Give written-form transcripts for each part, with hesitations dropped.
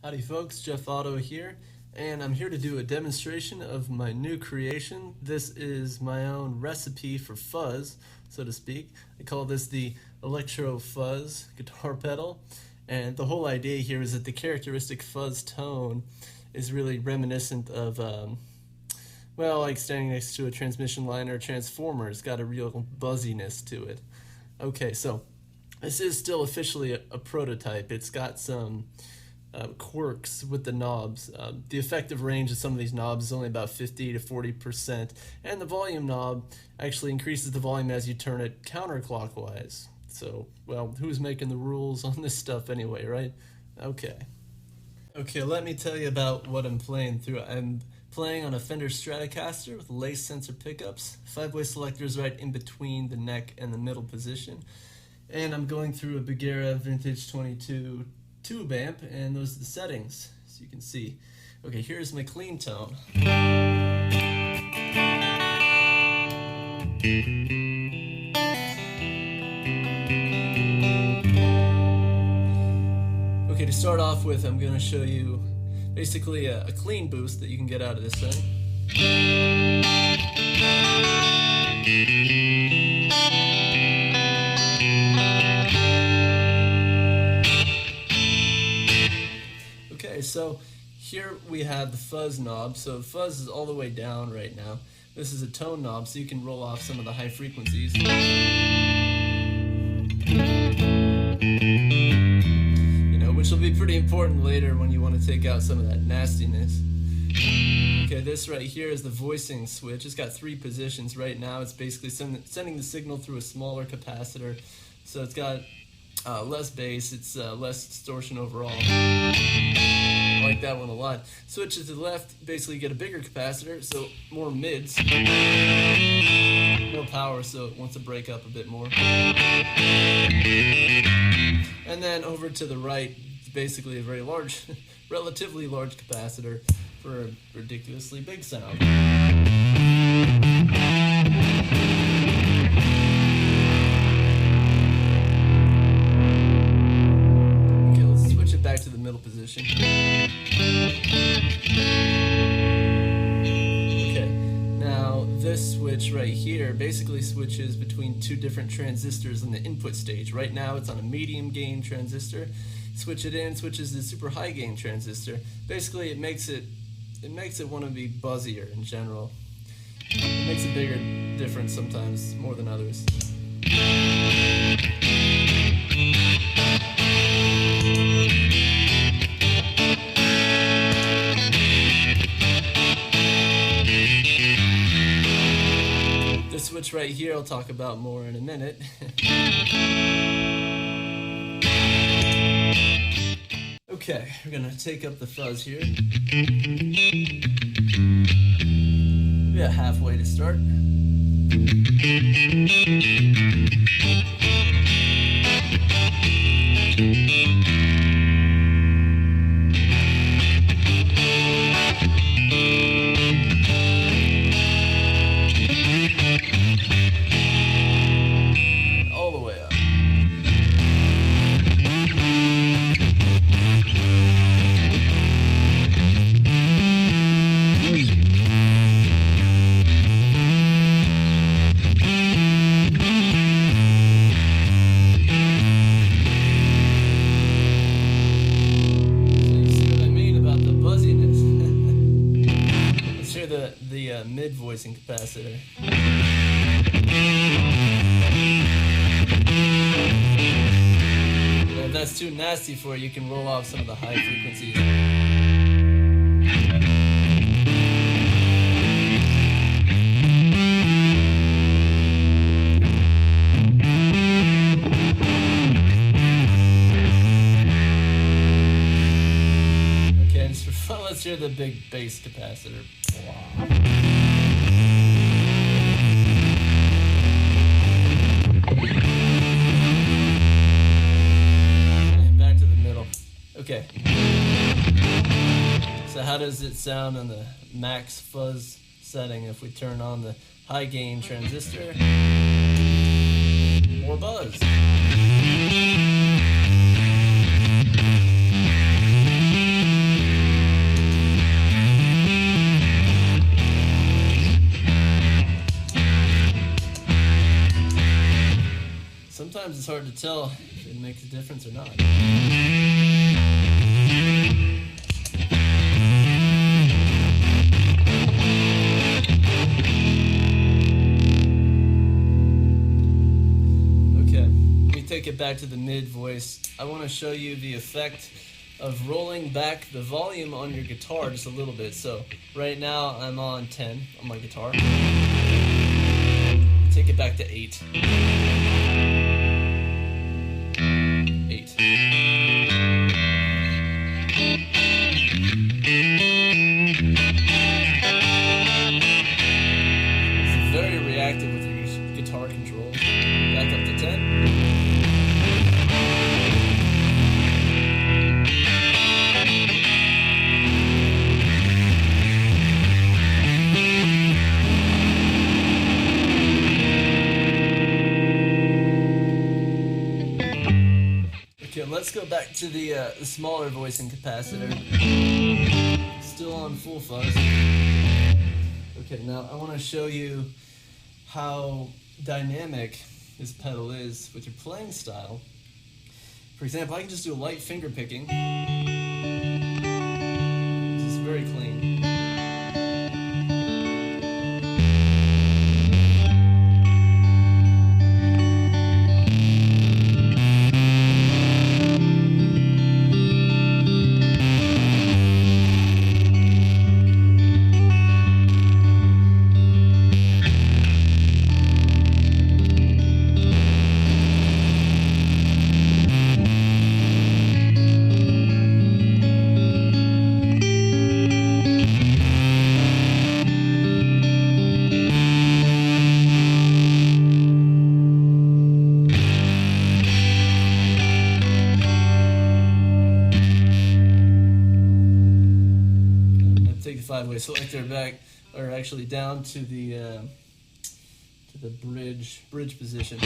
Howdy folks, Jeff Otto here, and I'm here to do a demonstration of my new creation. This is my own recipe for fuzz, so to speak. I call this the Electro-Fuzz guitar pedal, and the whole idea here is that the characteristic fuzz tone is really reminiscent of, like standing next to a transmission line or a transformer. It's got a real buzziness to it. Okay, so this is still officially a prototype. It's got some quirks with the knobs. The effective range of some of these knobs is only about 50 to 40%, and the volume knob actually increases the volume as you turn it counterclockwise. So, well, who's making the rules on this stuff anyway, right? Okay, let me tell you about what I'm playing through. I'm playing on a Fender Stratocaster with lace sensor pickups, 5-way selectors right in between the neck and the middle position, and I'm going through a Bagheera Vintage 22 tube amp, and those are the settings, so you can see. Okay, here's my clean tone. Okay, to start off with, I'm going to show you basically a clean boost that you can get out of this thing. So here we have the fuzz knob. So fuzz is all the way down right now. This is a tone knob, so you can roll off some of the high frequencies. Which will be pretty important later when you want to take out some of that nastiness. Okay, this right here is the voicing switch. It's got 3 positions. Right now it's basically sending the signal through a smaller capacitor. So it's got less bass, it's less distortion overall. I like that one a lot. Switch to the left, basically get a bigger capacitor, so more mids, more power, so it wants to break up a bit more. And then over to the right, it's basically a very large, relatively large capacitor for a ridiculously big sound. Back to the middle position. Okay, now this switch right here basically switches between 2 different transistors in the input stage. Right now it's on a medium gain transistor. Switch it in, switches to super high gain transistor. Basically it makes it want to be buzzier in general. It makes a bigger difference sometimes, more than others. This switch right here I'll talk about more in a minute. Okay, we're gonna take up the fuzz here. About halfway to start. The mid voicing capacitor. If that's too nasty for you, you can roll off some of the high frequencies. Okay, and for fun, let's hear the big bass capacitor. And back to the middle. Okay. So how does it sound on the max fuzz setting if we turn on the high gain transistor? More buzz. to tell if it makes a difference or not. Take it back to the mid voice. I want to show you the effect of rolling back the volume on your guitar just a little bit. So right now I'm on 10 on my guitar. Take it back to 8. 8. It's very reactive with your guitar control. Back up to 10. Let's go back to the smaller voicing capacitor. Still on full fuzz. Okay, now I want to show you how dynamic this pedal is with your playing style. For example, I can just do a light finger picking. This is very clean. Five-way selector back, or actually down to the bridge position. So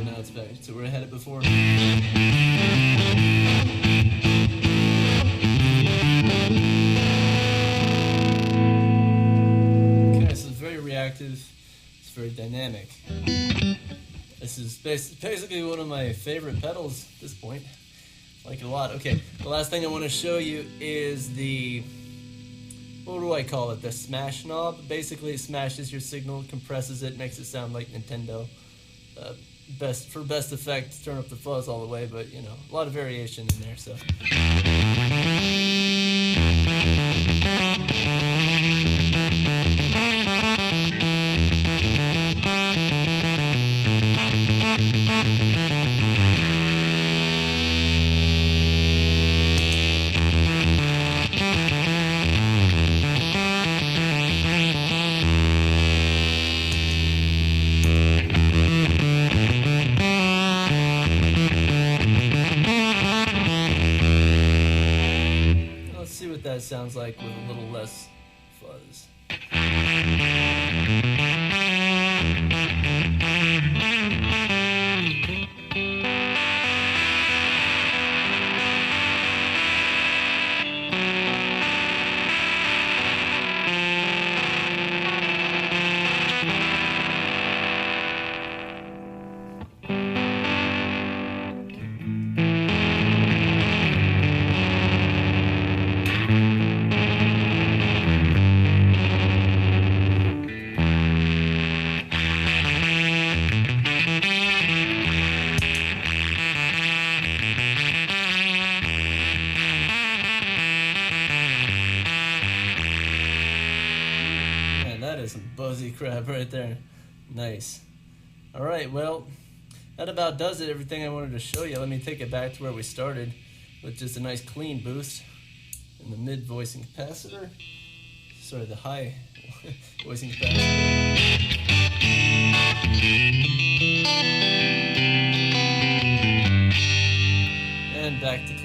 now it's back to where I had it before. It's very dynamic. This is basically one of my favorite pedals at this point. I like it a lot. Okay, the last thing I want to show you is the, what do I call it? The smash knob. Basically, it smashes your signal, compresses it, makes it sound like Nintendo. For best effect, turn up the fuzz all the way, but you know, a lot of variation in there. So. Let's see what that sounds like with a little less fuzz. That is some buzzy crap right there. Nice. Alright, well, that about does it. Everything I wanted to show you. Let me take it back to where we started with just a nice clean boost in the mid voicing capacitor. Sorry, the high voicing capacitor. And back to